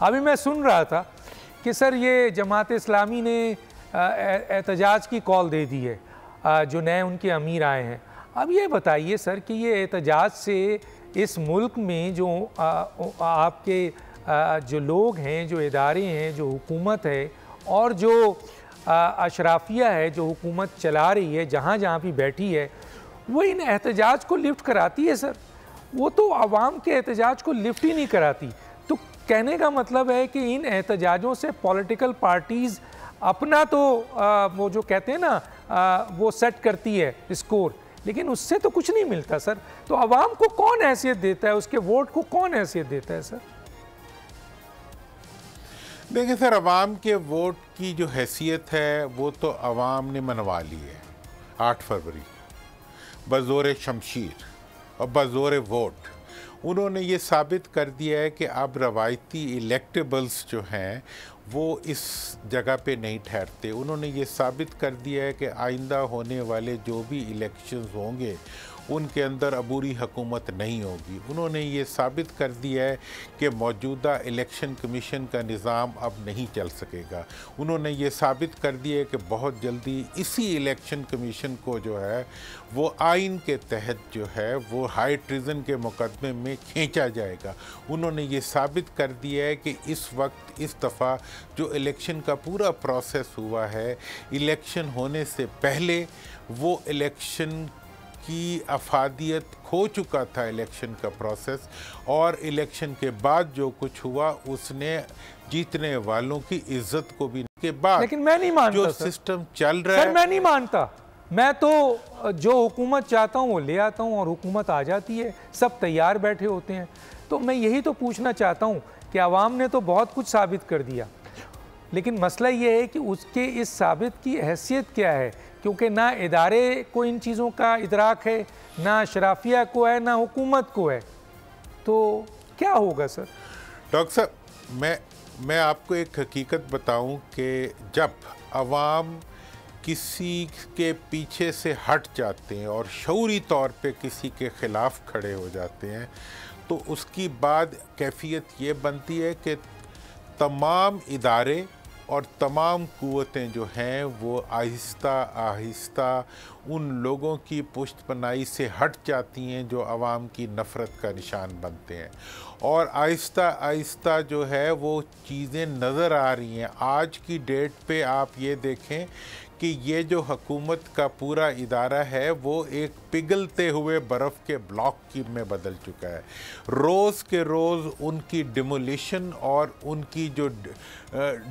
अभी मैं सुन रहा था कि सर ये जमात इस्लामी ने एहतजाज की कॉल दे दी है, जो नए उनके अमीर आए हैं। अब ये बताइए सर कि ये एहतजाज से इस मुल्क में जो आपके जो लोग हैं, जो इदारे हैं, जो हुकूमत है और जो अशराफिया है जो हुकूमत चला रही है, जहाँ जहाँ भी बैठी है, वो इन एहतजाज को लिफ्ट कराती है सर। वो तो आवाम के एहतजाज को लिफ्ट ही नहीं कराती। तो कहने का मतलब है कि इन एहतजाजों से पॉलिटिकल पार्टीज़ अपना तो वो जो कहते हैं ना वो सेट करती है स्कोर, लेकिन उससे तो कुछ नहीं मिलता सर। तो आवाम को कौन हैसियत देता है, उसके वोट को कौन हैसियत देता है सर? देखिए सर, अवाम के वोट की जो हैसियत है वो तो अवाम ने मनवा ली है 8 फरवरी बज़ोर शमशीर और बज़ोर वोट। उन्होंने ये साबित कर दिया है कि अब रवायती इलेक्टेबल्स जो हैं वो इस जगह पे नहीं ठहरते। उन्होंने ये साबित कर दिया है कि आइंदा होने वाले जो भी इलेक्शंस होंगे उनके अंदर अबूरी हुकूमत नहीं होगी। उन्होंने ये साबित कर दिया है कि मौजूदा इलेक्शन कमीशन का निज़ाम अब नहीं चल सकेगा। उन्होंने ये साबित कर दिया है कि बहुत जल्दी इसी इलेक्शन कमीशन को जो है वो आइन के तहत जो है वो हाई ट्रिज़न के मुकदमे में खींचा जाएगा। उन्होंने ये साबित कर दिया है कि इस वक्त इस दफ़ा जो इलेक्शन का पूरा प्रोसेस हुआ है, इलेक्शन होने से पहले वो इलेक्शन की अफादियत खो चुका था इलेक्शन का प्रोसेस, और इलेक्शन के बाद जो कुछ हुआ उसने जीतने वालों की इज्जत को भी के बाद, लेकिन मैं नहीं मानता जो सिस्टम चल रहा है, मैं नहीं मानता। मैं तो जो हुकूमत चाहता हूँ वो ले आता हूँ और हुकूमत आ जाती है, सब तैयार बैठे होते हैं। तो मैं यही तो पूछना चाहता हूँ कि आवाम ने तो बहुत कुछ साबित कर दिया, लेकिन मसला ये है कि उसके इस साबित की हैसियत क्या है, क्योंकि ना इदारे को इन चीज़ों का इदराक है, ना शराफिया को है, ना हुकूमत को है। तो क्या होगा सर? डॉक्टर साहब, मैं आपको एक हकीकत बताऊं कि जब अवाम किसी के पीछे से हट जाते हैं और शऊरी तौर पे किसी के ख़िलाफ़ खड़े हो जाते हैं, तो उसकी बाद कैफियत ये बनती है कि तमाम इदारे और तमाम कुव्वतें जो हैं वो आहिस्ता आहिस्ता उन लोगों की पुष्टपनाही से हट जाती हैं जो आवाम की नफ़रत का निशान बनते हैं, और आहिस्ता आहिस्ता जो है वो चीज़ें नज़र आ रही हैं। आज की डेट पे आप ये देखें कि ये जो हुकूमत का पूरा इदारा है वो एक पिघलते हुए बर्फ़ के ब्लॉक की में बदल चुका है। रोज़ के रोज़ उनकी डिमोलिशन और उनकी जो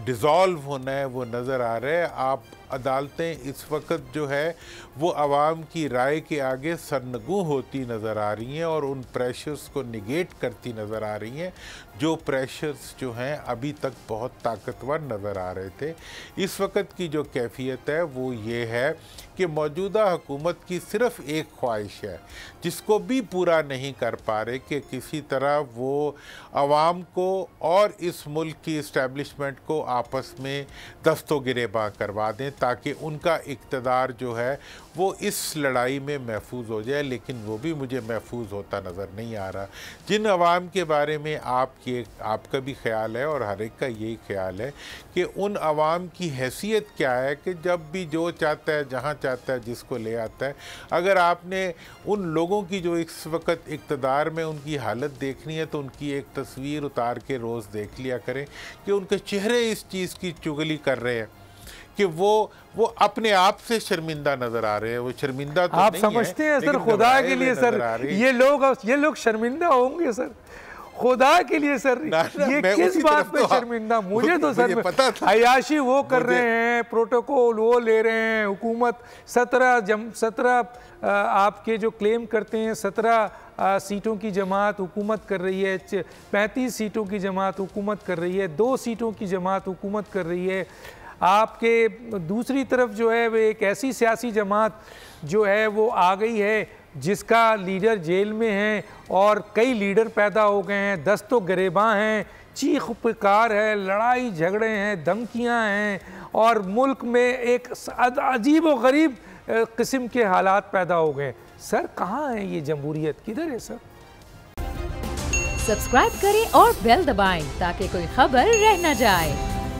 डिज़ोल्व होना है वो नज़र आ रहा है। आप अदालतें इस वक्त जो है वो आवाम की राय के आगे सरनगू होती नज़र आ रही हैं और उन प्रेशर्स को निगेट करती नज़र आ रही हैं, जो प्रेशर्स जो हैं अभी तक बहुत ताकतवर नज़र आ रहे थे। इस वक्त की जो कैफियत है वो ये है कि मौजूदा हुकूमत की सिर्फ़ एक ख्वाहिश है, जिसको भी पूरा नहीं कर पा रहे, कि किसी तरह वो आवाम को और इस मुल्क की इस्टेब्लिशमेंट को आपस में दस्तों गिरेबां करवा दें ताकि उनका इक़्तिदार जो है वो इस लड़ाई में महफूज हो जाए। लेकिन वो भी मुझे महफूज होता नज़र नहीं आ रहा। जिन अवाम के बारे में आपका भी ख्याल है और हर एक का यही ख्याल है कि उन अवाम की हैसियत क्या है कि जब भी जो चाहता है, जहाँ चाहता है, जिसको ले आता है। अगर आपने उन लोगों की जो इस वक्त इक़्तिदार में उनकी हालत देखनी है तो उनकी एक तस्वीर उतार के रोज़ देख लिया करें कि उनके चेहरे इस चीज़ की चुगली कर रहे हैं कि वो अपने आप से शर्मिंदा नजर आ रहे हैं। वो शर्मिंदा तो आप नहीं समझते है, हैं सर, खुदा के लिए सर ये लोग शर्मिंदा होंगे सर, खुदा के लिए सर, ये किस बात पे शर्मिंदा? मुझे तो सर पता था। अयाशी वो कर रहे हैं, प्रोटोकॉल वो ले रहे हैं, हुकूमत 17 आपके जो क्लेम करते हैं 17 सीटों की जमात हुकूमत कर रही है, 35 सीटों की जमात हुकूमत कर रही है, 2 सीटों की जमात हुकूमत कर रही है। आपके दूसरी तरफ जो है वो एक ऐसी सियासी जमात जो है वो आ गई है जिसका लीडर जेल में है और कई लीडर पैदा हो गए हैं, दस्तों गिरेबां हैं, चीख पुकार है, लड़ाई झगड़े हैं, धमकियां हैं और मुल्क में एक अजीब व गरीब किस्म के हालात पैदा हो गए। सर कहाँ है ये जमहूरियत, किधर है सर? सब्सक्राइब करें और बेल दबाएं ताकि कोई खबर रह न जाए।